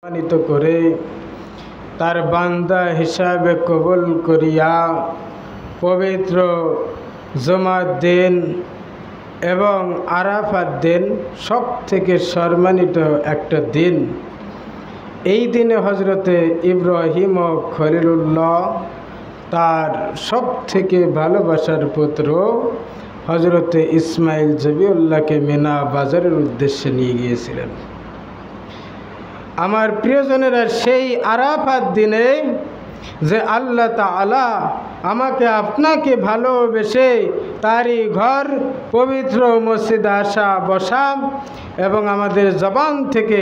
সম্মানিত করে তার বান্দা হিসাবে কবুল করিয়া পবিত্র জুমার দিন এবং আরাফার দিন সব থেকে সম্মানিত একটা দিন। এই দিনে হজরতে ইব্রাহিম ও খলিলুল্লাহ তার সব থেকে ভালোবাসার পুত্র হজরতে ইসমাইল জবিউল্লাহকে মিনা বাজারের উদ্দেশ্যে নিয়ে গিয়েছিলেন। আমার প্রিয়জনেরা, সেই আরাফাত দিনে যে আল্লাহ তাআলা আমাকে আপনাকে ভালোবেসে তারই ঘর পবিত্র মসজিদে আসা বসা এবং আমাদের জবান থেকে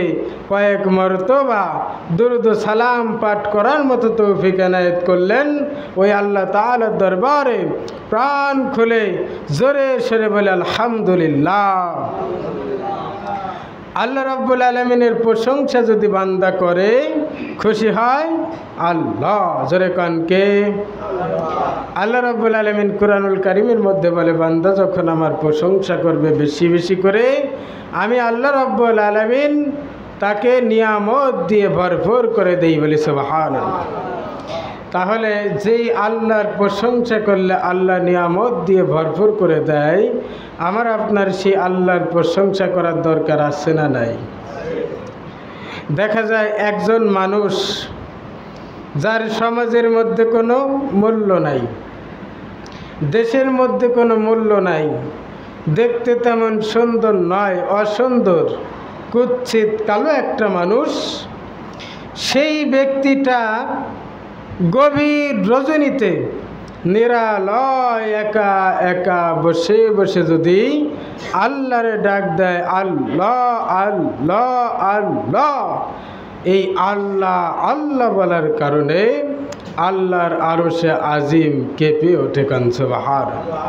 কয়েক মরতবা দুরূদ ও সালাম পাঠ করার মতো তৌফিক এনায়েত করলেন, ওই আল্লাহ তাআলার দরবারে প্রাণ খুলে জোরে সরে বলে আলহামদুলিল্লাহ। আল্লাহ রাব্বুল আলামিনের প্রশংসা যদি বান্দা করে খুশি হয় আল্লাহ। জোরে কানকে আল্লাহ রাব্বুল আলামিন কুরআনুল কারীমের মধ্যে বলে, বান্দা যখন আমার প্রশংসা করবে বেশি বেশি করে, আমি আল্লাহ রাব্বুল আলামিন তাকে নিয়ামত দিয়ে ভরপুর করে দেই। বলি সুবহানাল্লাহ। তাহলে যেই আল্লাহর প্রশংসা করলে আল্লাহ নিয়ামত দিয়ে ভরপুর করে দেয়, আমার আপনার সেই আল্লাহর প্রশংসা করার দরকার আছে না নাই? দেখা যায় একজন মানুষ যার সমাজের মধ্যে কোনো মূল্য নাই, দেশের মধ্যে কোনো মূল্য নাই, দেখতে তেমন সুন্দর নয়, অসুন্দর, কুৎসিত, কালো একটা মানুষ, সেই ব্যক্তিটা গভীর রজনীতে নিরালয় একা একা বসে বসে যদি আল্লাহরে ডাক দেয়, আল্লাহ আল্লাহ আল্লাহ, এই আল্লাহ আল্লাহ বলার কারণে আল্লাহর আরশে আজিম কেঁপে ওঠে। কান সুবহানাল্লাহ।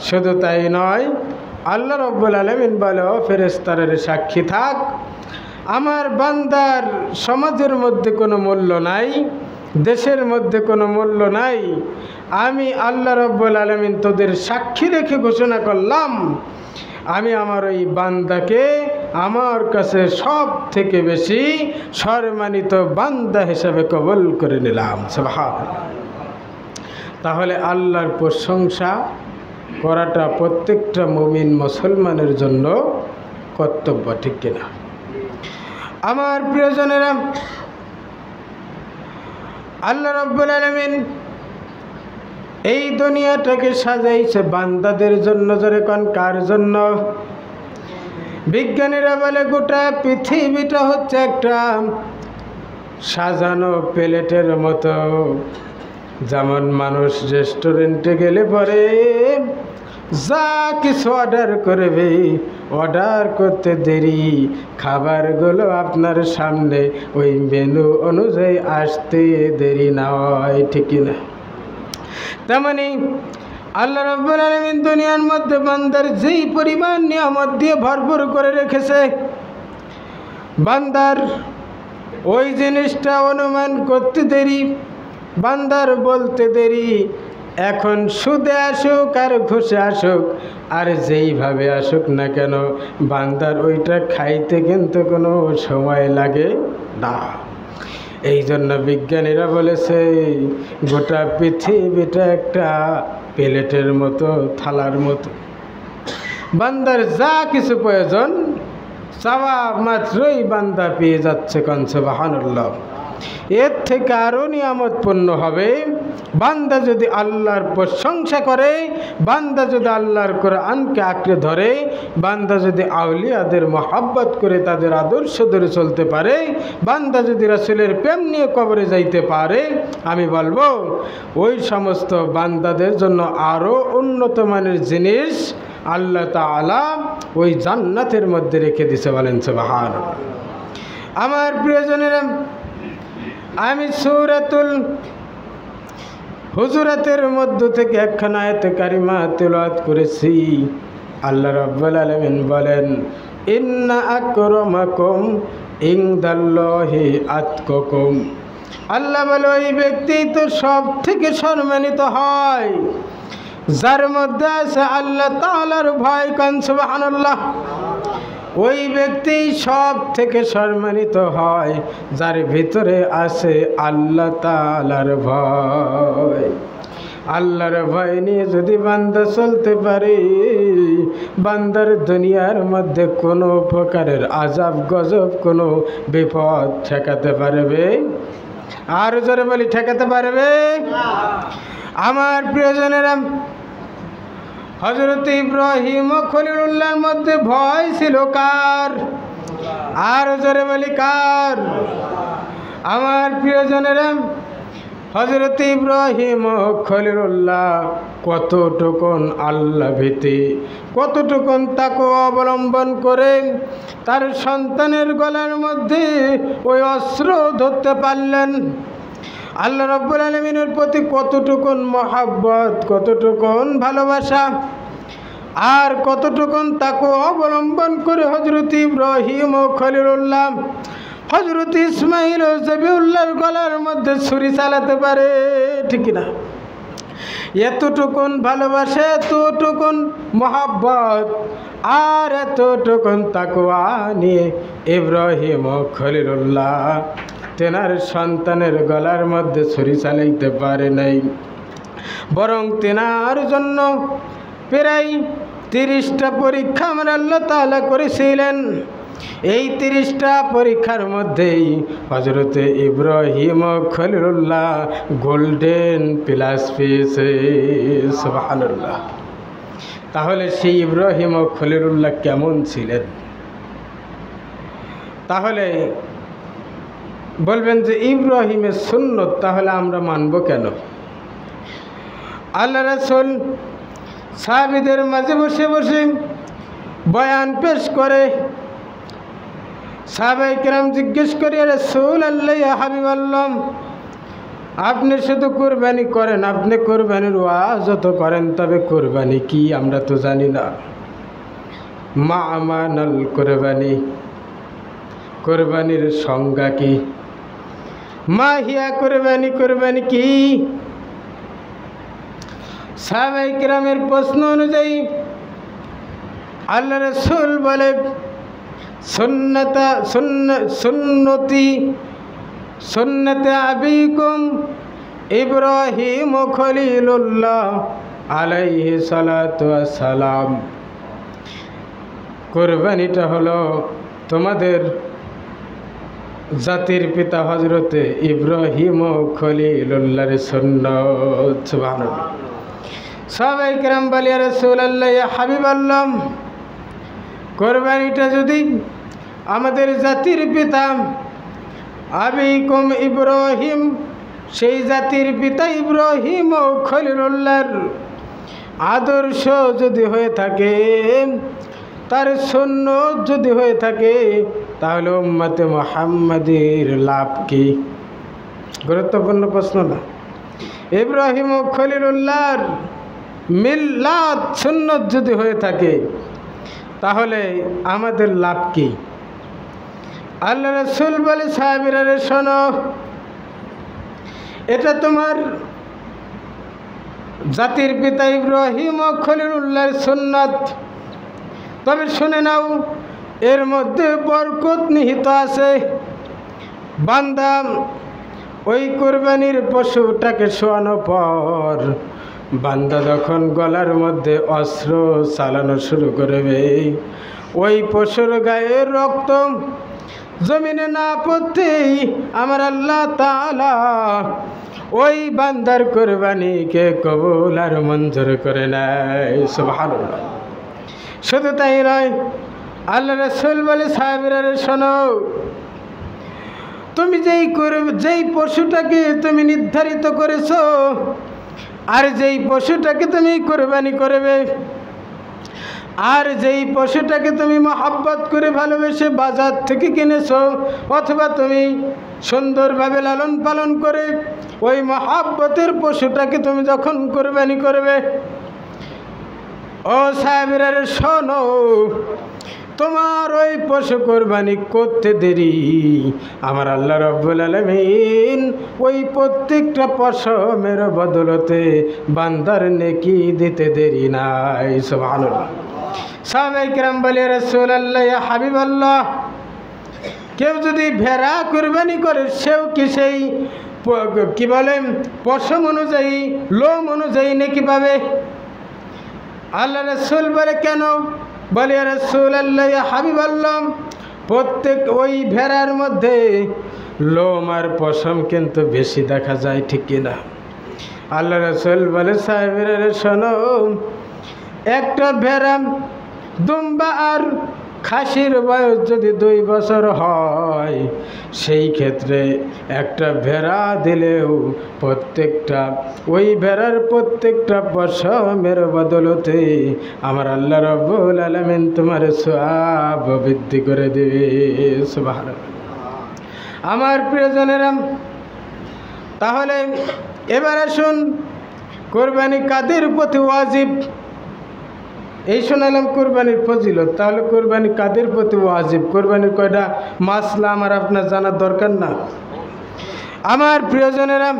শুধু তাই নয়, আল্লাহ রাব্বুল আলামিন বলে, ও ফেরেশতারা সাক্ষী থাক, আমার বান্দার সমাজের মধ্যে কোনো মূল্য নাই, দেশের মধ্যে কোনো মূল্য নাই, আমি আল্লাহ রাব্বুল আলামিন তোদের সাক্ষী রেখে ঘোষণা করলাম, আমি আমার ওই বান্দাকে আমার কাছে সব থেকে বেশি সম্মানিত বান্দা হিসাবে কবুল করে নিলাম। সুবহানাল্লাহ। তাহলে আল্লাহর প্রশংসা করাটা প্রত্যেকটা মুমিন মুসলমানের জন্য কর্তব্য, ঠিক কিনা? আমার প্রিয়জনেরা, আল্লাহ রাব্বুল আলামিন এই দুনিয়াটাকে সাজাইছে বান্দাদের জন্য। জোরে কোন কার জন্য? বিজ্ঞানীরা বলে গোটা পৃথিবীটা হচ্ছে একটা সাজানো প্লেটের মতো। যেমন মানুষ রেস্টুরেন্টে গেলে পরে যা কিছু অর্ডার করবে, অর্ডার করতে দেরি, খাবারগুলো আপনার সামনে ওই মেনু অনুযায়ী আসতে দেরি না হয়, ঠিক না? তেমনি আল্লাহ রাব্বুল আলামিন দুনিয়ার মধ্যে বান্দার যেই পরিমাণ নিয়ামত দিয়ে ভরপুর করে রেখেছে, বান্দার ওই জিনিসটা অনুমান করতে দেরি, বান্দার বলতে দেরি। এখন সুদে আসুক আর ঘুষে আসুক আর যেইভাবে আসুক না কেন, বান্দার ওইটা খাইতে কিন্তু কোনো সময় লাগে না। এই জন্য বিজ্ঞানীরা বলেছে গোটা পৃথিবীটা একটা প্লেটের মতো, থালার মতো। বান্দার যা কিছু প্রয়োজন চাওয়া মাত্রই বান্দা পেয়ে যাচ্ছে। কান সুবহানাল্লাহ। এর থেকে আরও নিয়ামতপূর্ণ হবে বান্দা যদি আল্লাহর প্রশংসা করে, বান্দা যদি আল্লাহর কোরআনকে আঁকড়ে ধরে, বান্দা যদি আউলিয়াদের মহব্বত করে তাদের আদর্শ ধরে চলতে পারে, বান্দা যদি রাসূলের প্রেম নিয়ে কবরে যাইতে পারে, আমি বলবো ওই সমস্ত বান্দাদের জন্য আরও উন্নত মানের জিনিস আল্লাহ তাআলা ওই জান্নাতের মধ্যে রেখে দিয়েছে। বলেন সুবহানাল্লাহ। আমার প্রিয়জনেরা, আমি সূরাতুল হুজুরাতের মধ্য থেকে একখানা আয়াতে কারিমা তেলাওয়াত করেছি। আল্লাহ রাব্বুল আলামিন বলেন, ইন্না আকরামাকুম ইনদাল্লাহি আতকাকুম। আল্লাহ বলে, ওই ব্যক্তি তো সব থেকে সম্মানিত হয় যার মধ্যে আছে আল্লাহ তাআলার ভয়। কান সুবহানাল্লাহ। ওই ব্যক্তি সব থেকে সম্মানিত হয় যার ভিতরে আছে আল্লাহ তাআলার ভয়। আল্লাহর ভয় নিয়ে যদি বান্দা চলতে পারে, বান্দার দুনিয়ার মধ্যে কোনো প্রকারের আযাব গজব, কোনো বিপদ ঠেকাতে পারবে? আর জোরে বলি, ঠেকাতে পারবে? আমার প্রিয়জনেরা, হযরত ইব্রাহিম ও খলিলুল্লাহর মধ্যে ভয় ছিল কার? আর জোরে বলি, কার? আমার প্রিয়জনেরা, হযরত ইব্রাহিম ও খলিলুল্লাহ কতটুকুন আল্লাহ ভীতি, কতটুকুন তাকওয়া অবলম্বন করে তার সন্তানের গলার মধ্যে ওই অস্ত্র ধরতে পারলেন। আল্লাহ রাব্বুল আলামিনের প্রতি কতটুকুন মহাব্বত, কতটুকুন ভালোবাসা, আর কতটুকুন তাকওয়া অবলম্বন করে হযরত ইব্রাহিম ও খলিলুল্লাহ হযরত ইসমাইল ও জবিউল্লাহর গলার মধ্যে ছুরি চালাতে পারে, ঠিক না? এতটুকুন ভালোবাসা, এতটুকুন মহাব্বত, আর এতটুকুন তাকওয়া নিয়ে ইব্রাহিম ও খলিলুল্লাহ তেনার সন্তানের গলার মধ্যে ছুরি চালাইতে পারে নাই, বরং তেনার জন্য প্রায় 30টা পরীক্ষা আমার আল্লাহ তাআলা করেছিলেন। এই 30টা পরীক্ষার মধ্যেই হযরত ইব্রাহিম ও খলিলুল্লাহ গোল্ডেন প্লাস পেয়েছে। সুবহানাল্লাহ। তাহলে সেই ইব্রাহিম ও খলিলুল্লাহ কেমন ছিলেন? তাহলে বলবেন যে ইব্রাহিমের সুন্নত তাহলে আমরা মানব কেন? আল্লাহ রাসূল সাহাবীদের মাঝে বসে বসে বয়ান পেশ করে, সাহাবায়ে কেরাম জিজ্ঞেস করে, রাসূলুল্লাহ, ইয়া হাবিবাল্লাহ, আপনি শুধু কুরবানি করেন, আপনি কুরবানির ওয়াজ তো করেন, তবে কুরবানি কি আমরা তো জানি না। মা আমানাল কুরবানি, কুরবানির সংজ্ঞা কি? মা হিয়া কুরবানি, কুরবানি কি? সাহাবায়ে কেরামের প্রশ্ন অনুযায়ী আল্লাহ রাসূল বলে, সুন্নতে আবিকুম ইব্রাহিম ও খলিলুল্লাহ আলাইহি সালাতু ওয়াস সালাম। কুরবানিটা হলো তোমাদের জাতির পিতা হযরতে ইব্রাহিম ও খলিলুল্লাহর সুন্নত। সুবহানাল্লাহ। সাহাবায়ে কেরাম বলে, ইয়া রাসূলুল্লাহ, ইয়া হাবিবাল্লাহ, কুরবানিটা যদি আমাদের জাতির পিতা আবিকুম ইব্রাহিম, সেই জাতির পিতা ইব্রাহিম ও খলিলুল্লাহর আদর্শ যদি হয়ে থাকে, তার সুন্নত যদি হয়ে থাকে, তাহলে উম্মতে মুহাম্মাদের লাভ কি? গুরুত্বপূর্ণ প্রশ্ন না? ইব্রাহিম ও খলিলুল্লাহর মিল্লাত সুন্নত যদি হয়ে থাকে, তাহলে আমাদের লাভ কি? আল্লাহ রাসূল বলে, সাহাবীরা রে শোনো, এটা তোমার জাতির পিতা ইব্রাহিম ও খলিলুল্লাহর সুন্নত, তবে শুনে নাও, এর মধ্যে বরকত নিহিত আছে। বান্দা ওই কুরবানির পশুটাকে শোয়ানোর পর বান্দা যখন গলার মধ্যে অস্ত্র চালানো শুরু করবে, ওই পশুর গায়ের রক্ত জমিনে না পড়তেই আমার আল্লাহ তাআলা ওই বান্দার কুরবানিকে কবুল আর মঞ্জুর করে নেয়। সুবহানাল্লাহ। শুধু তাই নয়, আল্লাহ রাসূল বলে, সাহাবীরা রে শোনো, তুমি যেই পশুটাকে তুমি নির্ধারিত করেছো, আর যেই পশুটাকে তুমি কুরবানি করবে, আর যেই পশুটাকে তুমি মহব্বত করে ভালোবেসে বাজার থেকে কিনেছো, অথবা তুমি সুন্দরভাবে লালন পালন করে ওই মহব্বতের পশুটাকে তুমি যখন কুরবানি করবে, ও সাহাবীরা রে শোনো, তোমার ওই পশু কোরবানি করতে দেরি আমার আল্লাহ রাব্বুল আলামিন ওই প্রত্যেকটা পশমের বদলতে বান্দার নেকি দিতে দেরি নাই। সুবহানাল্লাহ। সাহাবায়ে কেরাম বলে, রাসূলুল্লাহ, ইয়া হাবিবাল্লাহ, কেউ যদি ভেড়া কুরবানি করে সেও কি সেই কি বলে পশম অনুযায়ী, লোম অনুযায়ী নাকি পাবে? আল্লাহ রাসূল বলে, কেন? বলে, ইয়া রাসূলুল্লাহ, ইয়া হাবিবাল্লাহ, প্রত্যেক ওই ভেড়ার মধ্যে লোম আর পশম কিন্তু বেশি দেখা যায়, ঠিক কিনা? আল্লাহ রাসূল বলে, সাহাবীরা শোনো, একটা ভেড়া, দুম্বা আর খাসির বয়স যদি 2 বছর হয়, সেই ক্ষেত্রে একটা ভেড়া দিলেও প্রত্যেকটা ওই ভেড়ার প্রত্যেকটা পশমের বদলতে আমার আল্লাহ রাব্বুল আলামিন তোমার সওয়াব বৃদ্ধি করে দেবে। সুবহানাল্লাহ। আমার প্রিয়জনেরা, তাহলে এবার আসুন, কোরবানি কাদের প্রতি ওয়াজিব? এই শোনালাম কোরবানির ফজিলত, তাহলে কোরবানি কাদের প্রতি ওয়াজিব? কোরবানির কয়টা মাসলা আমার আপনার জানার দরকার না? আমার প্রিয়জনেরা,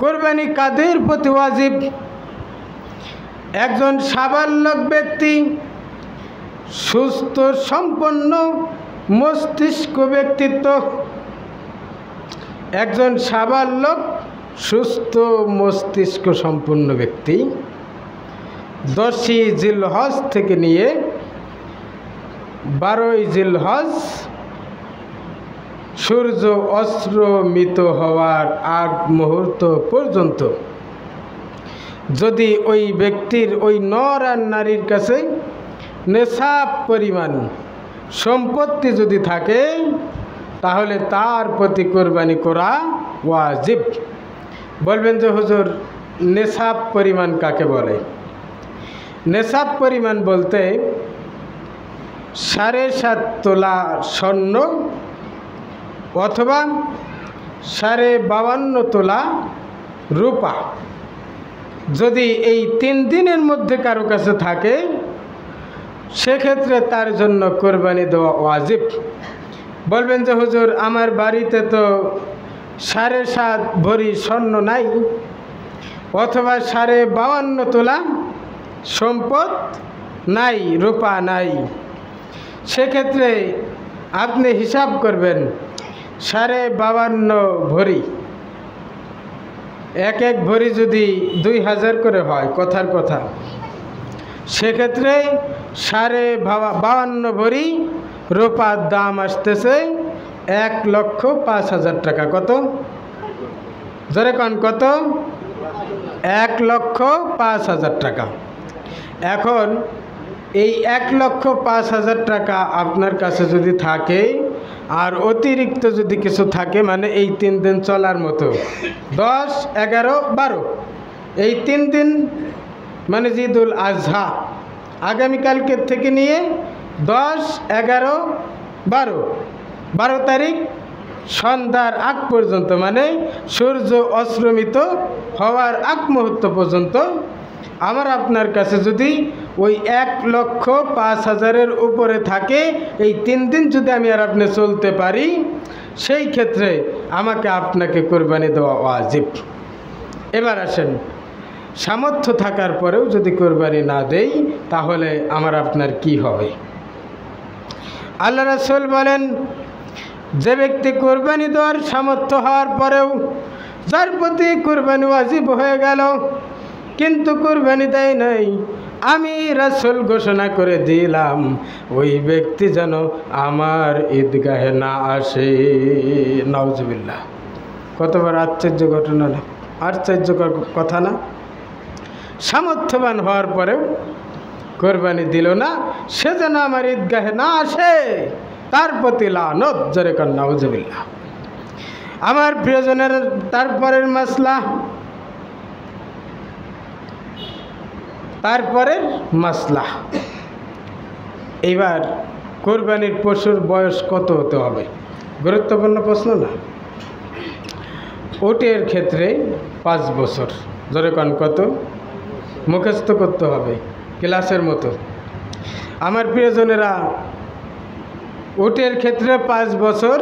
কোরবানি কাদের প্রতি ওয়াজিব? একজন সাবালক ব্যক্তি, সুস্থ সম্পন্ন মস্তিষ্ক ব্যক্তিত্ব, একজন সাবালক সুস্থ মস্তিষ্ক সম্পন্ন ব্যক্তি 10ই জিলহজ থেকে নিয়ে 12ই জিলহজ সূর্য অস্তমিত হওয়ার আগ মুহূর্ত পর্যন্ত যদি ওই ব্যক্তির, ওই নর আর নারীর কাছে নেশাব পরিমাণ সম্পত্তি যদি থাকে, তাহলে তার প্রতি কোরবানি করা ওয়াজিব। বলবেন যে হুজুর, নেশাব পরিমাণ কাকে বলে? নেশাব পরিমাণ বলতে 7.5 তোলা স্বর্ণ অথবা 52.5 তোলা রূপা যদি এই 3 দিনের মধ্যে কারো কাছে থাকে, সেক্ষেত্রে তার জন্য কোরবানি দেওয়া ওয়াজিব। বলবেন যে হুজুর, আমার বাড়িতে তো 7.5 ভরি স্বর্ণ নাই অথবা 52.5 তোলা সম্পদ নাই, রূপা নাই। সেক্ষেত্রে আপনি হিসাব করবেন 52.5 ভরি, এক ভরি যদি 2000 করে হয়, কথার কথা, সেক্ষেত্রে 52.5 ভরি রূপার দাম আসতেছে 1,05,000 টাকা। কত? জোরে কন, কত? 1,05,000 টাকা। এখন এই 1,05,000 টাকা আপনার কাছে যদি থাকে আর অতিরিক্ত যদি কিছু থাকে, মানে এই 3 দিন চলার মতো, 10, 11, 12, এই 3 দিন মানে ঈদুল আজহা, আগামীকালকে থেকে নিয়ে 10, 11, 12 তারিখ সন্ধ্যার আগ পর্যন্ত, মানে সূর্য অস্তমিত হওয়ার আগ মুহূর্ত পর্যন্ত আমার আপনার কাছে যদি ওই 1,05,000-এর উপরে থাকে, এই 3 দিন যদি আমি আর আপনি চলতে পারি, সেই ক্ষেত্রে আমাকে আপনাকে কোরবানি দেওয়া ওয়াজিব। এবার আসেন, সামর্থ্য থাকার পরেও যদি কোরবানি না দেই, তাহলে আমার আপনার কি হবে? আল্লাহ রাসূল বলেন, যে ব্যক্তি কোরবানি দেওয়ার সামর্থ্য হওয়ার পরেও যার প্রতি কোরবানি ওয়াজিব হয়ে গেল কিন্তু কোরবানি দেয় নাই, আমি রাসূল ঘোষণা করে দিলাম ওই ব্যক্তি যেন আমার ঈদগাহে না আসে। নাউজুবিল্লাহ। কত বড় আশ্চর্য ঘটনা না? আশ্চর্যকর কথা না? সামর্থ্যবান হওয়ার পরেও কোরবানি দিল না, সে যেন আমার ঈদগাহে না আসে, তার প্রতি লানত। জোরে কর নাউজুবিল্লাহ। আমার প্রিয়জনের, তারপরের মাসলা, এইবার কোরবানির পশুর বয়স কত হতে হবে? গুরুত্বপূর্ণ প্রশ্ন না? উটের ক্ষেত্রে 5 বছর। জোরে কন, কত? মুখস্থ করতে হবে ক্লাসের মতো। আমার প্রিয়জনেরা, উটের ক্ষেত্রে 5 বছর,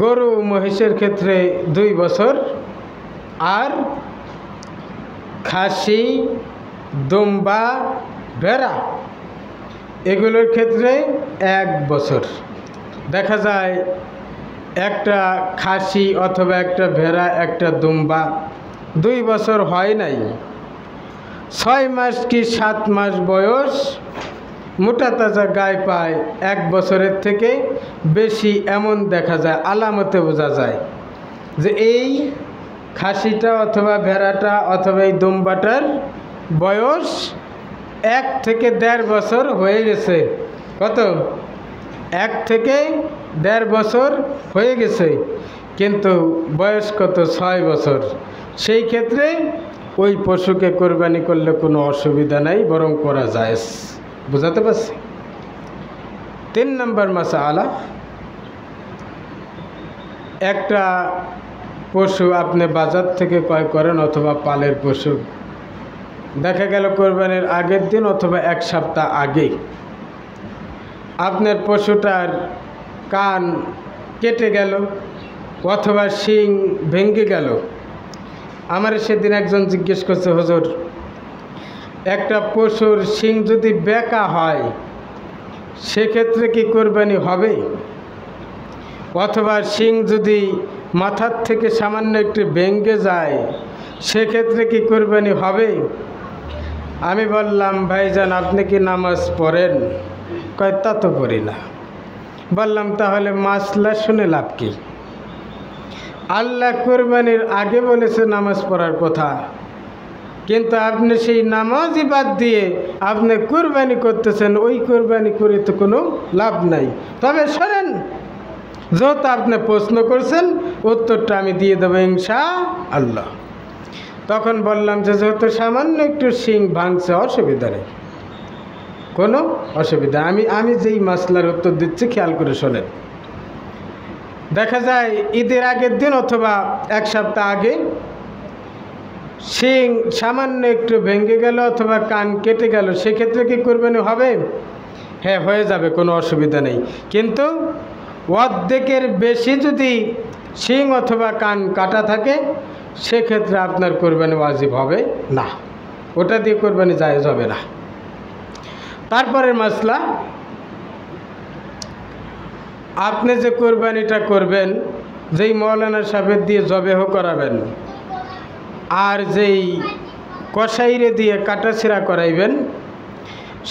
গরু মহিষের ক্ষেত্রে 2 বছর, আর খাসি, দুম্বা, ভেড়া, এগুলোর ক্ষেত্রে 1 বছর। দেখা যায় একটা খাসি অথবা একটা ভেড়া, একটা দুম্বা 2 বছর হয় নাই, 6 মাস কি 7 মাস বয়স, মোটা তাজা গায়ে পায় 1 বছরের থেকে বেশি, এমন দেখা যায়, আলামতে বোঝা যায় যে এই খাসিটা অথবা ভেড়াটা অথবা এই দুম্বাটার বয়স 1 থেকে 1.5 বছর হয়ে গেছে। কত? 1 থেকে 1.5 বছর হয়ে গেছে, কিন্তু বয়স কত? 6 বছর। সেই ক্ষেত্রে ওই পশুকে কোরবানি করলে কোনো অসুবিধা নাই, বরং করা যায়। বুঝাতে পারছি? 3 নম্বর মাসআলা, একটা পশু আপনি বাজার থেকে ক্রয় করেন অথবা পালের পশু, দেখা গেল কোরবানির আগের দিন অথবা 1 সপ্তাহ আগে আপনার পশুটার কান কেটে গেল অথবা শিং ভেঙে গেল। আমার সেদিন একজন জিজ্ঞেস করছে, হুজুর, একটা পশুর শিং যদি বেঁকা হয় সেক্ষেত্রে কি কোরবানি হবে? অথবা শিং যদি মাথার থেকে সামান্য একটু ভেঙে যায় সেক্ষেত্রে কি কোরবানি হবে? আমি বললাম, ভাইজান, আপনি কি নামাজ পড়েন? কয়, তা তো পড়ি না। বললাম, তাহলে মাসলা শুনে লাভ কি? আল্লাহ কোরবানির আগে বলেছে নামাজ পড়ার কথা, কিন্তু আপনি সেই নামাজই বাদ দিয়ে আপনি কোরবানি করতেছেন। ওই কোরবানি করে তো কোনো লাভ নাই। তবে শোনেন, যেহেতু আপনি প্রশ্ন করছেন, উত্তরটা আমি দিয়ে দেবো ইনশাআল্লাহ। তখন বললাম যে যেহেতু সামান্য একটু শিং ভাঙছে, অসুবিধা নেই, কোনো অসুবিধা। আমি যেই মাসলার উত্তর দিচ্ছি খেয়াল করে শোনেন। দেখা যায় ঈদের আগের দিন অথবা 1 সপ্তাহ আগে শিং সামান্য একটু ভেঙে গেল অথবা কান কেটে গেল, সেক্ষেত্রে কি কোরবানি হবে? হ্যাঁ, হয়ে যাবে, কোনো অসুবিধা নেই। কিন্তু অর্ধেকের বেশি যদি শিং অথবা কান কাটা থাকে সেক্ষেত্রে আপনার কোরবানি ওয়াজিব হবে না, ওটা দিয়ে কোরবানি জায়েজ হবে না। তারপরের মাসলা, আপনি যে কোরবানিটা করবেন, যেই মৌলানা সাহেব দিয়ে জবেহ করাবেন আর যেই কসাইরে দিয়ে কাটাছিড়া করাইবেন,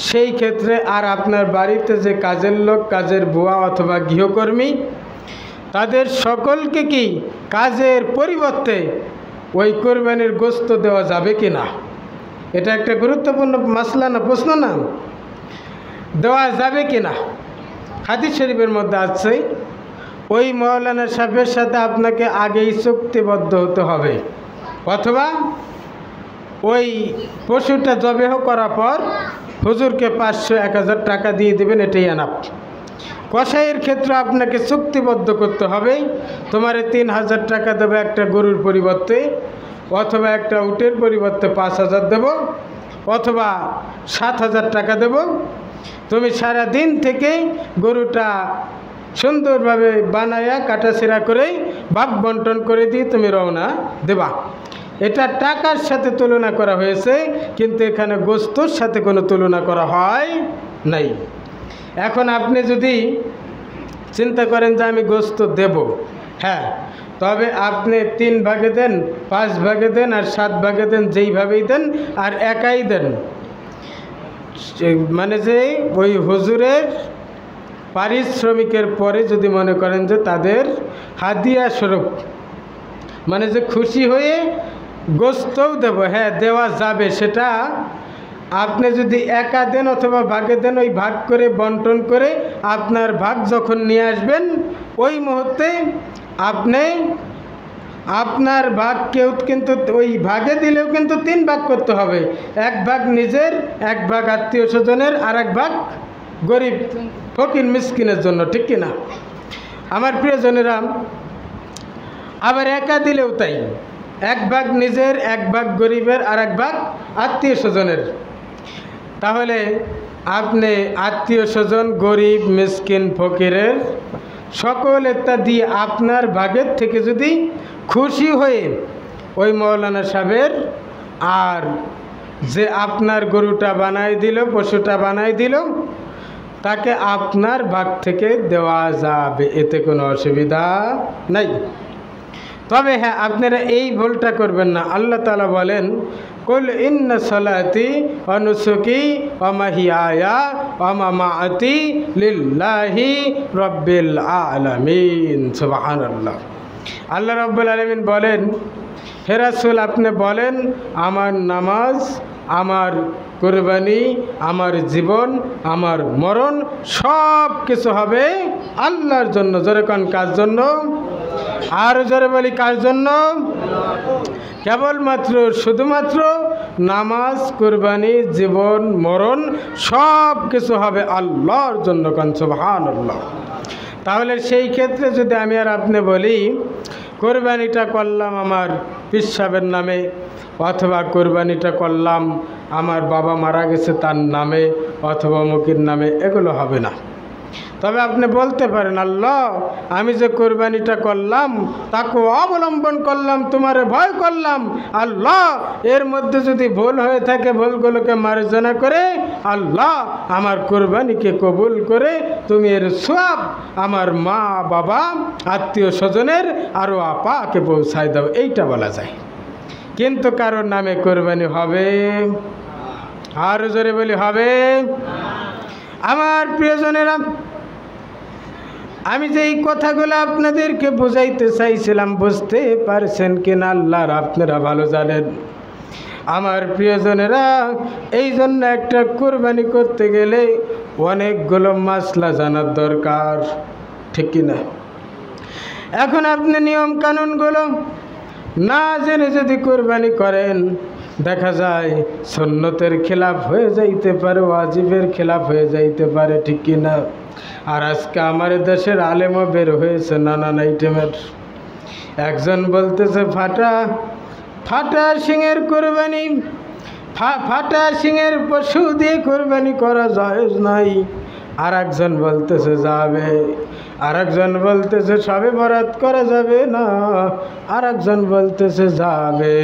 সেই ক্ষেত্রে আর আপনার বাড়িতে যে কাজের লোক, কাজের বুয়া অথবা গৃহকর্মী, তাদের সকলকে কি কাজের পরিবর্তে ওই কোরবানির গোশত দেওয়া যাবে কি না? এটা একটা গুরুত্বপূর্ণ মাসলা না, প্রশ্ন না? দেওয়া যাবে কি না? হাদিস শরীফের মধ্যে আছে, ওই মৌলানা সাহেবের সাথে আপনাকে আগেই চুক্তিবদ্ধ হতে হবে, অথবা ওই পশুটা জবেহ করার পর হুজুরকে 500-1000 টাকা দিয়ে দেবেন, এটাই আনাপ। কসাইয়ের ক্ষেত্রে আপনাকে চুক্তিবদ্ধ করতে হবে, তোমারে 3000 টাকা দেবো একটা গরুর পরিবর্তে, অথবা একটা উটের পরিবর্তে 5000 দেব, অথবা 7000 টাকা দেব। তুমি সারা দিন থেকে গরুটা সুন্দরভাবে বানায়া কাটাছেঁড়া করে ভাগ বন্টন করে দিয়ে তুমি রওনা দেবা। এটা টাকার সাথে তুলনা করা হয়েছে, কিন্তু এখানে গোশতের সাথে কোনো তুলনা করা হয় নাই। এখন আপনি যদি চিন্তা করেন যে আমি গোশত দেব, হ্যাঁ, তবে আপনি 3 ভাগে দেন, 5 ভাগে দেন আর 7 ভাগে দেন, যেইভাবেই দেন, আর একাই দেন। মানে যে ওই হুজুরের পারিশ্রমিকের পরে যদি মনে করেন যে তাদের হাদিয়া স্বরূপ, মানে যে খুশি হয়ে গোশতও দেব, হ্যাঁ, দেওয়া যাবে। সেটা আপনি যদি একা দেন অথবা ভাগে দেন, ওই ভাগ করে বন্টন করে আপনার ভাগ যখন নিয়ে আসবেন, ওই মুহূর্তে আপনি আপনার ভাগ কেউ কিন্তু ওই ভাগে দিলেও কিন্তু 3 ভাগ করতে হবে। 1 ভাগ নিজের, 1 ভাগ আত্মীয় স্বজনের, আর 1 ভাগ গরিব ফকির মিসকিনের জন্য, ঠিক কিনা আমার প্রিয়জনেরা? আবার একা দিলেও তাই, 1 ভাগ নিজের, 1 ভাগ গরিবের, আর 1 ভাগ আত্মীয় স্বজনের। তাহলে আপনি আত্মীয় স্বজন, গরিব, মিসকিন, ফকিরের সকলেরটা দিয়ে আপনার ভাগের থেকে যদি খুশি হয়ে ওই মৌলানা সাহেবের আর যে আপনার গরুটা বানাই দিল, পশুটা বানাই দিল, তাকে আপনার ভাগ থেকে দেওয়া যাবে, এতে কোনো অসুবিধা নাই। তবে হ্যাঁ, আপনারা এই ভুলটা করবেন না। আল্লাহ তাআলা বলেন, কুল ইন্না সালাতি ওয়া নুসুকি ওয়া মাহিয়ায়া ওয়া মামাতি লিল্লাহি রাব্বিল আলামিন। সুবহানাল্লাহ। আল্লাহ রাব্বুল আলামিন বলেন, হে রাসূল আপনি বলেন, আমার নামাজ, আমার কুরবানি, আমার জীবন, আমার মরণ সব কিছু হবে আল্লাহর জন্য। জোরে কোন কার জন্য? আর জোরে বলি কার জন্য? কেবলমাত্র শুধুমাত্র নামাজ, কুরবানি, জীবন, মরণ সব কিছু হবে আল্লাহর জন্য। কোন সুবহানাল্লাহ। তাহলে সেই ক্ষেত্রে যদি আমি আর আপনি বলি কোরবানিটা করলাম আমার পীর সাহেবের নামে, অথবা কোরবানিটা করলাম আমার বাবা মারা গেছে তার নামে, অথবা অমুকের নামে, এগুলো হবে না। তবে আপনি বলতে পারেন, আল্লাহ আমি যে কোরবানিটা করলাম তাকে অবলম্বন করলাম, তোমারে ভয় করলাম, আল্লাহ এর মধ্যে যদি ভুল হয়ে থাকে ভুলগুলোকে মার্জনা করে আল্লাহ আমার কোরবানিকে কবুল করে তুমি এর সওয়াব আমার মা বাবা আত্মীয় স্বজনের আরও আপাকে পৌঁছায় দাও, এইটা বলা যায়। কিন্তু কারোর নামে কোরবানি হবে? আর জোরে বলি হবে? আমার প্রিয়জনেরা, আমি যে এই কথাগুলো আপনাদেরকে বুঝাইতে চাইছিলাম, বুঝতে পারছেন কিনা আল্লাহর আপনারা ভালো জানেন। আমার প্রিয়জনেরা, এই জন্য একটা কোরবানি করতে গেলে অনেকগুলো মাসলা জানার দরকার, ঠিক কিনা? এখন আপনি নিয়ম কানুনগুলো না জেনে যদি কোরবানি করেন, দেখা যায় সুন্নতের খেলাফ হয়ে যাইতে পারে, ওয়াজিবের খেলাফ হয়ে যাইতে পারে, ঠিক কিনা? আর আজকে আমার দেশের আলেমও বের হয়েছে নানান আইটেমের। একজন বলতেছে ফাটা শিঙের কোরবানি, ফাটা শিঙের পশু দিয়ে কোরবানি করা জায়েজ নাই। আর একজন বলতেছে যাবে, আর একজন বলতেছে সবে বরাত করা যাবে না, আর একজন বলতেছে যাবে,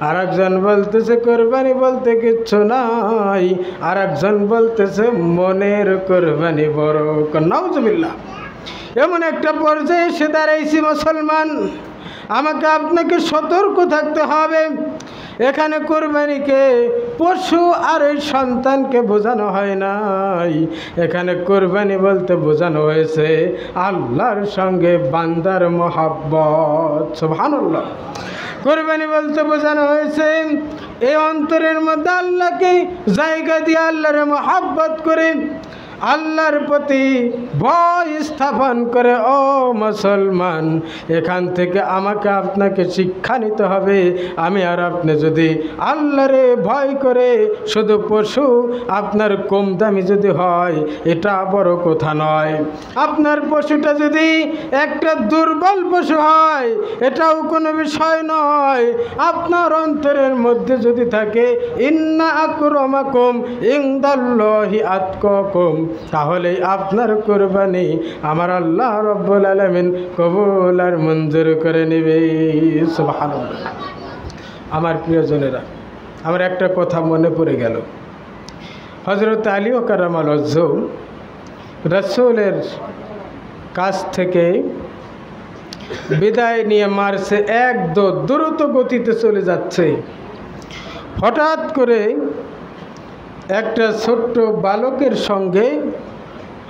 আর একজন বলতেছে কোরবানি বলতে কিচ্ছু নাই, আর একজন বলতেছে মনের কোরবানি বড়। নাউজুবিল্লাহ। এমন একটা পর্যায়ে এসে দাঁড়াইছি মুসলমান, আমাকে আপনাকে সতর্ক থাকতে হবে। এখানে কোরবানিকে পশু আর ওই সন্তানকে বোঝানো হয় নাই, এখানে কোরবানি বলতে বোঝানো হয়েছে আল্লাহর সঙ্গে বান্দার মহব্বত। সুবহানাল্লাহ। কোরবানি বলতে বোঝানো হয়েছে এই অন্তরের মধ্যে আল্লাহকে জায়গা দিয়ে আল্লাহর মহব্বত করে আল্লাহর প্রতি ভয় স্থাপন করে। ও মুসলমান, এখান থেকে আমাকে আপনাকে শিক্ষা নিতে হবে। আমি আর আপনি যদি আল্লাহরে ভয় করে শুধু পশু আপনার কম দামি যদি হয়, এটা বড় কথা নয়। আপনার পশুটা যদি একটা দুর্বল পশু হয়, এটাও কোনো বিষয় নয়। আপনার অন্তরের মধ্যে যদি থাকে ইন্না আকরামাকুম ইনদাল্লাহি আতকাকুম, তাহলে আপনার কোরবানি আমার আল্লাহ রাব্বুল আলামিন কবুল আর মঞ্জুর করে নেবে। সুবহানাল্লাহ। আমার প্রিয়জনেরা, আমার একটা কথা মনে পড়ে গেল। হযরত আলী কারামাল্লাহু ওয়াজহু রাসূলের কাছ থেকে বিদায় নিয়ে মারছে, দ্রুত গতিতে চলে যাচ্ছে। হঠাৎ করে একটা ছোট্ট বালকের সঙ্গে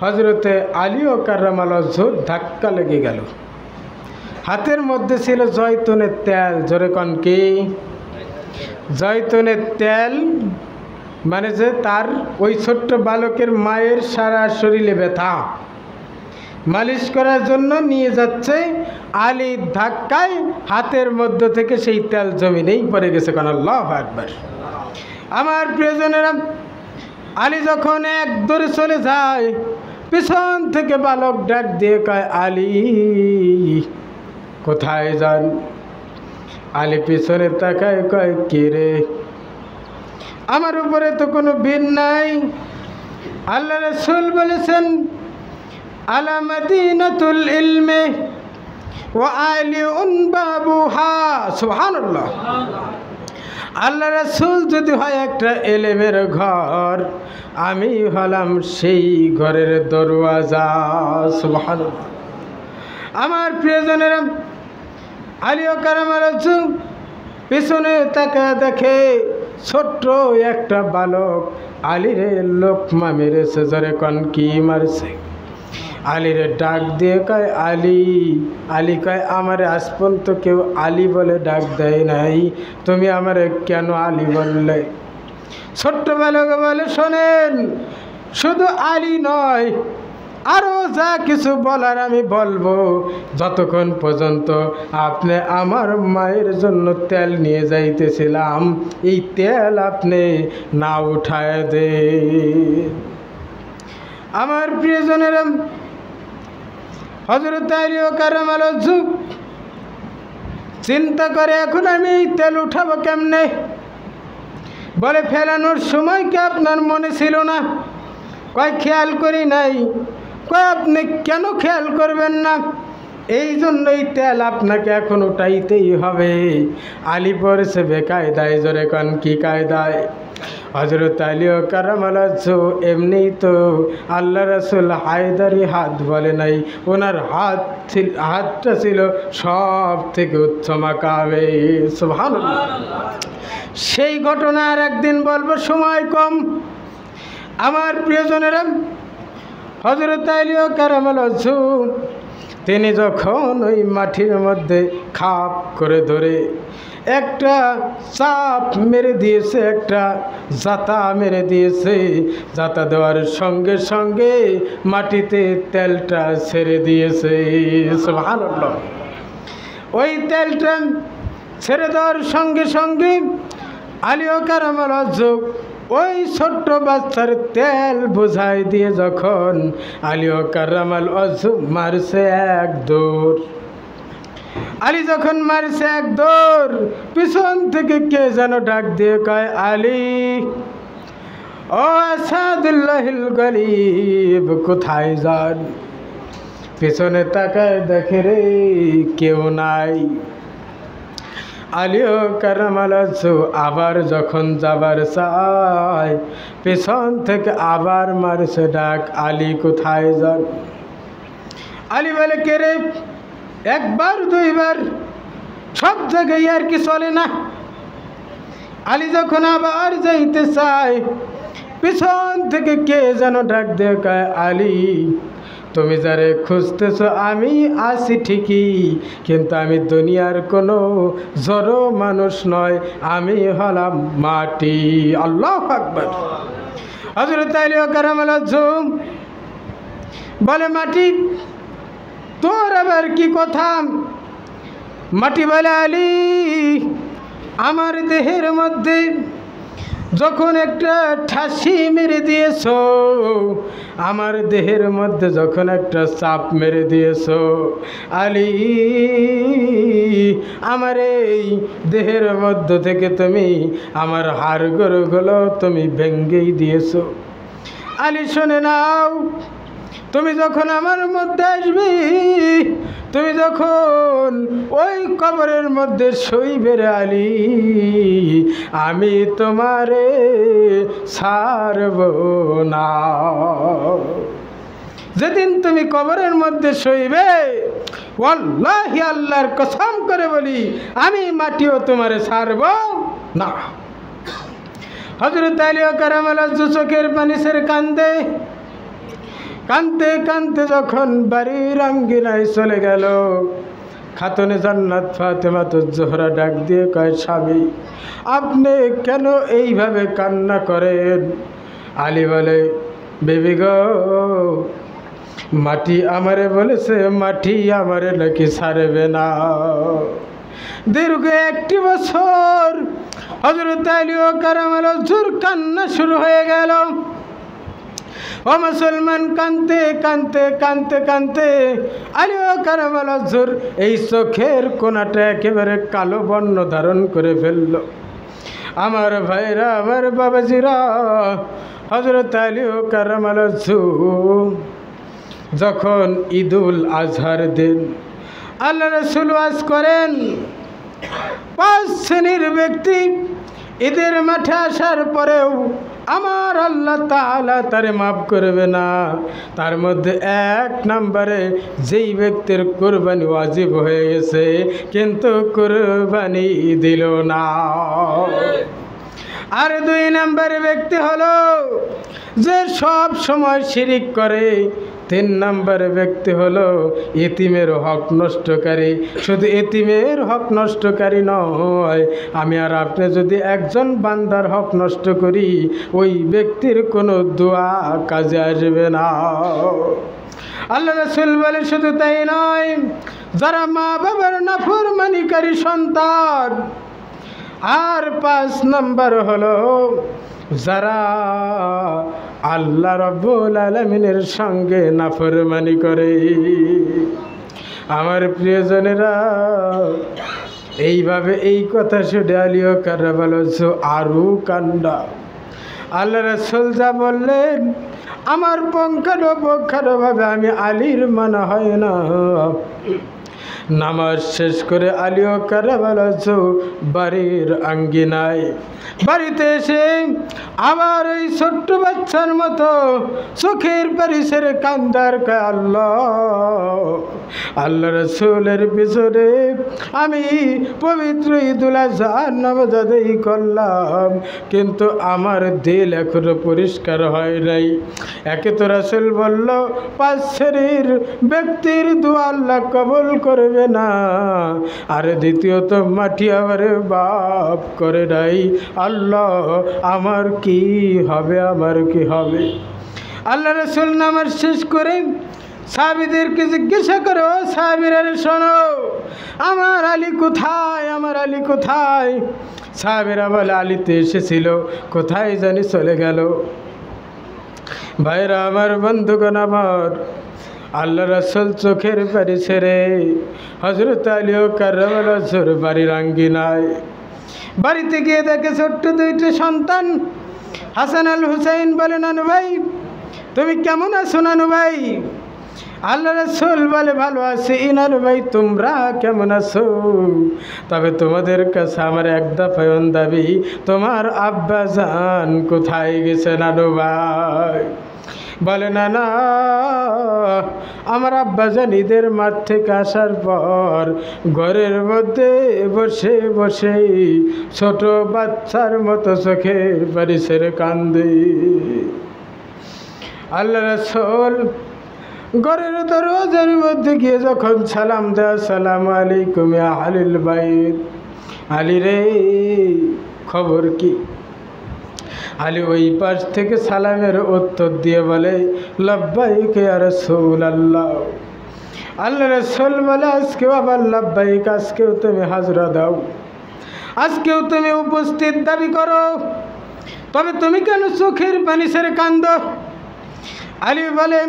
হযরতে আলী কারামাল্লাহু ওয়াজহুর ধাক্কা লেগে গেল। হাতের মধ্যে ছিল জয়তুনের তেল। জোরে কন কি? জয়তুনের তেল। মানে যে তার ওই ছোট্ট বালকের মায়ের সারা শরীরে ব্যথা, মালিশ করার জন্য নিয়ে যাচ্ছে। আলীর ধাক্কায় হাতের মধ্য থেকে সেই তেল জমিনেই পড়ে গেছে। কারণ আল্লাহু আকবার। আমার প্রিয়জনেরা, আলী যখন এক দৌড়ে চলে যায়, পিছন থেকে বালক ডাক দিয়ে কয়, আলী কোথায় যান? আলী পিছনে তাকায়, কয় কে রে? আমার উপরে তো কোনো বিন নাই। আল্লাহ রাসূল বলেছেন, আলা মাদিনাতুল ইলমি ওয়া আলিউন বাবুহা। সুবহানাল্লাহ। আল্লাহ রাসূল যদি হয় একটা এলেমের ঘর, আমি হলাম সেই ঘরের দরওয়াজা। সুবহানাল্লাহ। আমার প্রিয়জনেরা, আলী ও কারামাল পিছনে তাকায় দেখে ছোট্ট একটা বালক আলীরে লোকমা মেরেছে। জোরে কন কি মারছে? আলীরে ডাক দিয়ে কয় আলী। আলী কয় আমারে আজ পর্যন্ত কেউ আলী বলে ডাক দেয় নাই, তুমি আমারে কেন আলী বললে? ছোট্ট বালক বলে শোনেন, শুধু আলী নয়, আরও যা কিছু বলার আমি বলবো, যতক্ষণ পর্যন্ত আপনি আমার মায়ের জন্য তেল নিয়ে যাইতেছিলাম, এই তেল আপনি না উঠায় দে। আমার প্রিয়জনেরা, হযরত আলী কারামাল্লাহু ওয়াজহু চিন্তা করে এখন আমি এই তেল উঠাবো কেমনে? বলে ফেলানোর সময় কি আপনার মনে ছিল না? কয় খেয়াল করি নাই। কয় আপনি কেন খেয়াল করবেন না? এই জন্যই তেল আপনাকে এখন উঠাইতেই হবে। আলী পড়েছে বেকায়দায়। জোরে কন কি কায়দায়? হযরত আলী কারামাল্লাহু ওয়াজহু এমনিই তো আল্লাহ রাসূল হায়দারি হাত বলে নাই, ওনার হাতটা ছিল সব থেকে উত্তম আকাবে। সুবহানাল্লাহ। সেই ঘটনা আর একদিন বলবো, সময় কম। আমার প্রিয়জনেরা, হযরত আলী কারামাল্লাহু ওয়াজহু তিনি যখন ওই মাটির মধ্যে খাপ করে ধরে একটা চাপ মেরে দিয়েছে, একটা জাতা মেরে দিয়েছে, জাতা দেওয়ার সঙ্গে সঙ্গে মাটিতে তেলটা ছেড়ে দিয়েছে। সুবহানাল্লাহ। ওই তেলটা ছেড়ে দেওয়ার সঙ্গে সঙ্গে আলী কারামাল্লাহু ওয়াজহু ওই ছোট্ট বাচ্চার তেল বোঝাই দিয়ে যখন আলী কারামাল্লাহু ওয়াজহু মারছে এক দৌড়, আলী যখন মারছে এক দৌড়, পিছন থেকে কে যেন ডাক দিয়ে কয় আলী, ও আসাদুল্লাহিল গলিব, কোথায় যান? পিছনে তাকায় দেখে রে কেউ নাই। আলী কারামাল্লাহু ওয়াজহু আবার যখন যাবার চায়, পেছন থেকে আবার মারছে ডাক, আলী কোথায় যান? আলী বলে কে রে? একবার দুইবার, সব জায়গায় আর কি চলে না? আলী যখন আবার যাইতে চায়, পিছন থেকে কে যেন ডাক দিয়ে কয় আলী, তুমি যারে খুঁজতেছ আমি আছি ঠিকই, কিন্তু আমি দুনিয়ার কোনো জড় মানুষ নয়, আমি হলাম মাটি। আল্লাহু আকবার। হযরত আলী কারামাল্লাহু ওয়াজহু বলে মাটি, তোর আবার কি কথা? মাটি বলে আলী, আমার দেহের মধ্যে যখন একটা ঠাসি মেরে দিয়েছ, আমার দেহের মধ্যে যখন একটা চাপ মেরে দিয়েছ আলী, আমার এই দেহের মধ্য থেকে তুমি আমার হাড়গোড়গুলো তুমি ভেঙ্গেই দিয়েছ। আলী শুনে নাও, তুমি যখন আমার মধ্যে আসবে, তুমি যখন ওই কবরের মধ্যে শুইবে রে আলী, আমি তোমারে ছাড়ব না। যেদিন তুমি কবরের মধ্যে শুইবে, ওয়াল্লাহি আল্লাহর কসম করে বলি, আমি মাটিও তোমারে ছাড়ব না। হযরত আলী কারামাল্লাহু ওয়াজহু চোখের পানি ছেড়ে কান্দে, কানতে কানতে যখন বাড়ির আঙ্গিনায় চলে গেল, খাতুনে জান্নাত ফাতেমাতুজ জোহরা ডাক দিয়ে কয় স্বামী, আপনি কেন এইভাবে কান্না করেন? আলী বলে বেবি গো, মাটি আমারে বলেছে, মাটি আমারে নাকি ছাড়বে না। দীর্ঘ 1 বছর হযরত আলী কারামাল্লাহু ওয়াজহুর কান্না শুরু হয়ে গেল। ও মুসলমান, কানতে কানতে কানতে কানতে আলী কারামাল্লাহু ওয়াজহুর এই চোখের কোণাটা একেবারে কালো বর্ণ ধারণ করে ফেলল। আমার ভাইরা, আমার বাবাজিরা, হযরত আলী কারামাল্লাহু ওয়াজহু যখন ঈদুল আজহার দিন আল্লাহ রাসূল ওয়াজ করেন, 5 শ্রেণীর ব্যক্তি ঈদের মাঠে আসার পরেও আমার আল্লাহ তাআলা তারে মাফ করবে না। তার মধ্যে 1 নম্বরে যেই ব্যক্তির কুরবানি ওয়াজিব হয়ে গেছে কিন্তু কুরবানি দিল না। আর 2 নম্বরের ব্যক্তি হলো যে সব সময় শিরিক করে। 3 নম্বরের ব্যক্তি হলো এতিমের হক নষ্টকারী। শুধু এতিমের হক নষ্টকারী নয়, আমি আর আপনি যদি একজন বান্দার হক নষ্ট করি ওই ব্যক্তির কোনো দোয়া কাজে আসবে না। আল্লাহ রাসূল বলে শুধু তাই নয়, যারা মা বাবার নাফরমানিকারী সন্তান। আর 5 নম্বর হলো যারা আল্লাহ রাব্বুল আলামিনের সঙ্গে নাফরমানি করে। আমার প্রিয়জনেরা, এইভাবে এই কথা শুনে আলিও কারাবালছো আরও কান্ডা। আল্লাহ রাসূল যা বললেন আমার পঙ্খানুপঙ্খানুভাবে আমি আলীর মানা হয় না। নামাজ শেষ করে আলিও কারাবালছো বাড়ির আঙ্গিনায় বাড়িতে এসে আবার ওই ছোট্ট বাচ্চার মতো চোখের পানি ছেড়ে কান্দার আল্লাহ রাসূলের পিছনে আমি পবিত্র ঈদুল আজহার নামাজ আদায় করলাম, কিন্তু আমার দিল এখনো পরিষ্কার হয় নাই। একে তো রাসূল বলল 5 শ্রেণীর ব্যক্তির দোয়া আল্লাহ কবুল করবে না, আর দ্বিতীয়ত মাটি আমার বাপ করে নাই। আল্লাহ আমার কি হবে, আমার কি হবে? আল্লাহ রাসূল নামাজ শেষ করে সাহাবীদেরকে জিজ্ঞাসা করো, সাহাবীরা শোনো, আমার আলী কোথায়, আমার আলী কোথায়? সাহাবীরা বলে আলী তো এসেছিল, কোথায় জানি চলে গেল। ভাইরা আমার, বন্ধুগণ আমার, আল্লাহ রাসূল চোখের পানি ছেড়ে হযরত আলী কাররামাল্লাহর বাড়ির আঙ্গিনায় বাড়িতে গিয়ে দেখে ছোট্ট 2টা সন্তান হাসান আল হুসাইন। বলে নানু ভাই তুমি কেমন আছো নানু ভাই? আল্লাহ রাসূল বলে ভালো আছি। নানু ভাই তোমরা কেমন আছো? তবে তোমাদের কাছে আমার এক দফায় দাবি, তোমার আব্বা জান কোথায় গেছে নানু ভাই? বলে না না, আমার আব্বাজান ঈদের মাঠ থেকে আসার পর ঘরের মধ্যে বসে বসে ছোট বাচ্চার মতো চোখের পানি ছেড়ে কান্দে। আল্লাহ রাসূল ঘরের দরজার মধ্যে গিয়ে যখন সালাম দেয়, আসসালামু আলাইকুম ইয়া আহলিল বাইত। আলী রে খবর কি? আলী ওই পাশ থেকে সালামের উত্তর দিয়ে বলে লাব্বাইক ইয়া রাসূলুল্লাহ। আল্লাহ রাসূল বলে আজকেও আবার লাব্বাইক, আজকেও তুমি হাজরা দাও, আজকেও তুমি উপস্থিত দাবি করো, তবে তুমি কেন চোখের পানি ছেড়ে কান্দো? আলী বলে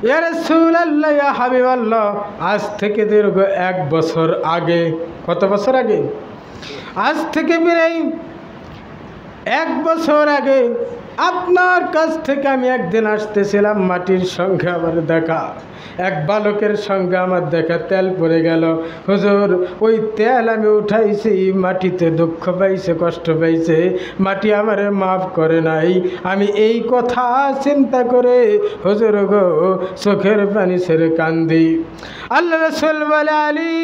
ইয়া রাসূলুল্লাহ ইয়া হাবিবাল্লাহ, আজ থেকে দীর্ঘ 1 বছর আগে। কত বছর আগে? আজ থেকে প্রায় 1 বছর আগে আপনার কাছ থেকে আমি একদিন আসতেছিলাম, মাটির সঙ্গে আমার দেখা, এক বালকের সঙ্গে আমার দেখা, তেল পড়ে গেল। হুজুর ওই তেল আমি উঠাইছি, মাটিতে দুঃখ পাইছে, কষ্ট পাইছে, মাটি আমারে মাফ করে নাই। আমি এই কথা চিন্তা করে হুজুর গো চোখের পানি ছেড়ে কান্দি। আল্লাহ রাসূল বলে আলী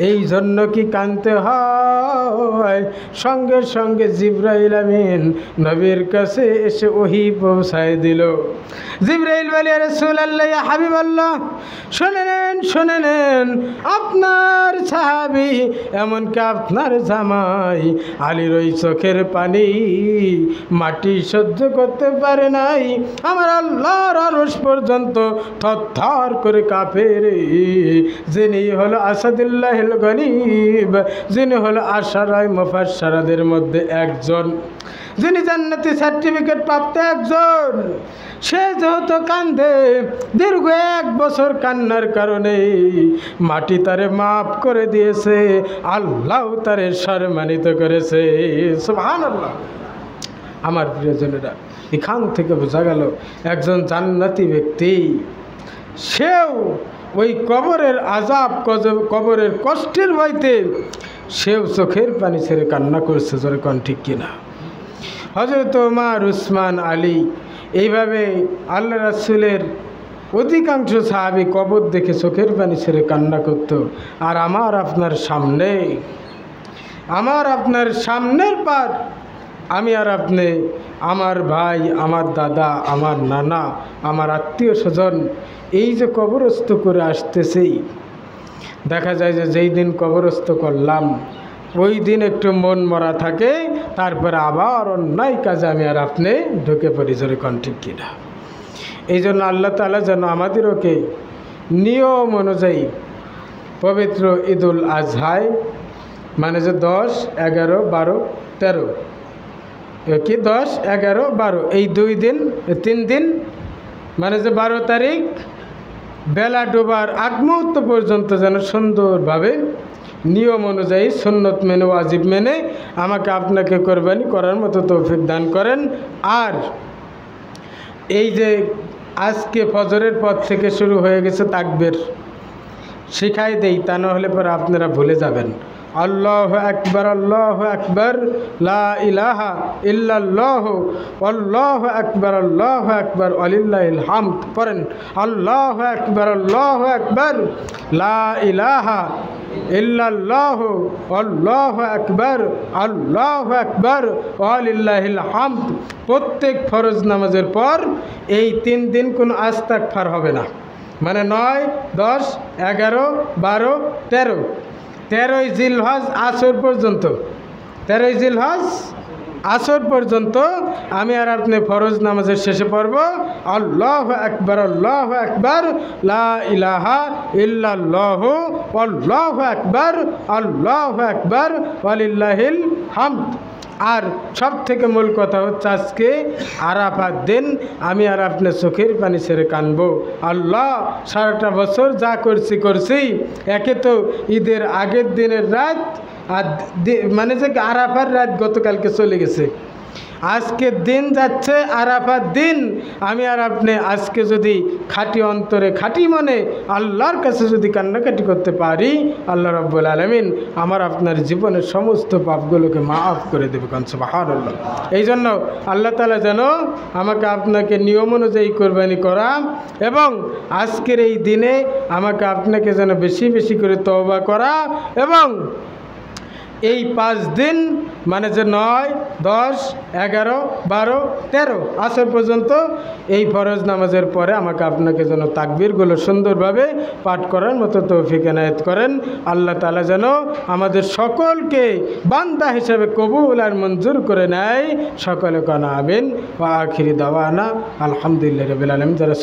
এই জন্য কি কাঁদতে হয়? সঙ্গে সঙ্গে জিবরাইল আমিন নবীর কাছে এসে ওহী পৌঁছায় দিল। জিবরাইল বলে ইয়া রাসূলুল্লাহ ইয়া হাবিবাল্লাহ, শুনে নেন আপনার সাহাবী এমনকি আপনার জামাই আলীর ওই চোখের পানি মাটি সহ্য করতে পারে নাই, আমার আল্লাহর আরশ পর্যন্ত থরথর করে কাঁপে রে। যিনি হলো আসাদুল্লাহিল গনিব, যিনি হলো আশারায়ে মুফাসসারাদের মধ্যে একজন, যিনি জান্নাতি সার্টিফিকেট প্রাপ্ত একজন, সে যেহেতু কান্দে দীর্ঘ 1 বছর কান্নার কারণে মাটি তারে মাফ করে দিয়েছে, আল্লাহ তারে সম্মানিত করেছে। সুবহানাল্লাহ। আমার প্রিয়জনেরা, এখান থেকে বোঝা গেল একজন জান্নাতি ব্যক্তি, সেও ওই কবরের আযাব, কবরের কষ্টের ভয়তে সেও চোখের পানি ছেড়ে কান্না করছে। জোরে কোন ঠিক কিনা? হযরত ওমর, উসমান, আলী, এইভাবে আল্লাহ রাসূলের অধিকাংশ সাহাবী কবর দেখে চোখের পানি ছেড়ে কান্না করত। আর আমার আপনার সামনের পার আমি আর আপনি, আমার ভাই, আমার দাদা, আমার নানা, আমার আত্মীয় স্বজন এই যে কবরস্থ করে আসতেছি, দেখা যায় যে যেই দিন কবরস্থ করলাম ওই দিন একটু মন মরা থাকে, তারপরে আবার অন্যায় কাজে আমি আর আপনি ঢুকে পড়ি। জোরে কোন ঠিক কিনা? এই জন্য আল্লাহ তাআলা যেন আমাদেরকে নিয়ম অনুযায়ী পবিত্র ঈদুল আজহায়, মানে যে 10, 11, 12, 13, কি 10, 11, 12 এই 2 দিন, 3 দিন, মানে যে 12 তারিখ বেলা ডোবার আগ মুহূর্ত পর্যন্ত যেন সুন্দরভাবে নিয়ম অনুযায়ী সুন্নত মেনে, ওয়াজিব মেনে আমাকে আপনাকে কোরবানি করার মতো তৌফিক দান করেন। আর এই যে আজকে ফজরের পর থেকে শুরু হয়ে গেছে তাকবীর, শিখাই দেই, তা না হলে পরে আপনারা ভুলে যাবেন। আল্লাহু আকবার, আল্লাহু আকবার, লা ইলাহা ইল্লাল্লাহ, আল্লাহু আকবার, ওয়ালিল্লাহিল হামদ। পড়েন আল্লাহু আকবার, আল্লাহু আকবার, লা ইলাহা ইল্লাল্লাহ, আল্লাহু আকবার, ওয়ালিল্লাহিল হামদ। প্রত্যেক ফরজ নামাজের পর এই 3 দিন কোনো ইস্তিগফার হবে না, মানে 9, 10, 11, 12, 13, 13ই জিলহজ আসর পর্যন্ত, 13ই জিলহজ আসর পর্যন্ত আমি আর আপনি ফরজ নামাজের শেষে পড়ব আল্লাহু আকবার, আল্লাহু আকবার, লা ইলাহা ইল্লাল্লাহ, আল্লাহু আকবার, ওয়ালিল্লাহিল হামদ। আর সব থেকে মূল কথা হচ্ছে আজকে আরাফার দিন আমি আর আপনি চোখের পানি ছেড়ে কানবো। আল্লাহ, সারাটা বছর যা করছি, একে তো ঈদের আগের দিনের রাত, আর মানে যে আরাফার রাত গতকালকে চলে গেছে, আজকের দিন যাচ্ছে আরাফার দিন। আমি আর আপনি আজকে যদি খাঁটি অন্তরে, খাঁটি মনে আল্লাহর কাছে যদি কান্নাকাটি করতে পারি, আল্লাহ রাব্বুল আলামিন আমার আপনার জীবনের সমস্ত পাপগুলোকে মাফ করে দেবে। কারণ সুবহানাল্লাহ। এই জন্য আল্লাহ তাআলা যেন আমাকে আপনাকে নিয়ম অনুযায়ী কোরবানি করা, এবং আজকের এই দিনে আমাকে আপনাকে যেন বেশি বেশি করে তওবা করা, এবং এই 5 দিন মানে যে 9, 10, 11, 12, 13 আসর পর্যন্ত এই ফরজ নামাজের পরে আমাকে আপনাকে যেন তাকবীরগুলো সুন্দরভাবে পাঠ করার মতো তৌফিক এনায়েত করেন। আল্লাহ তাআলা যেন আমাদের সকলকে বান্দা হিসেবে কবুল আর মঞ্জুর করে নেয়। সকলে কানা আমিন। ওয়া আখিরি দাওয়ানা আলহামদুলিল্লাহি রাব্বিল আলামিন। যারা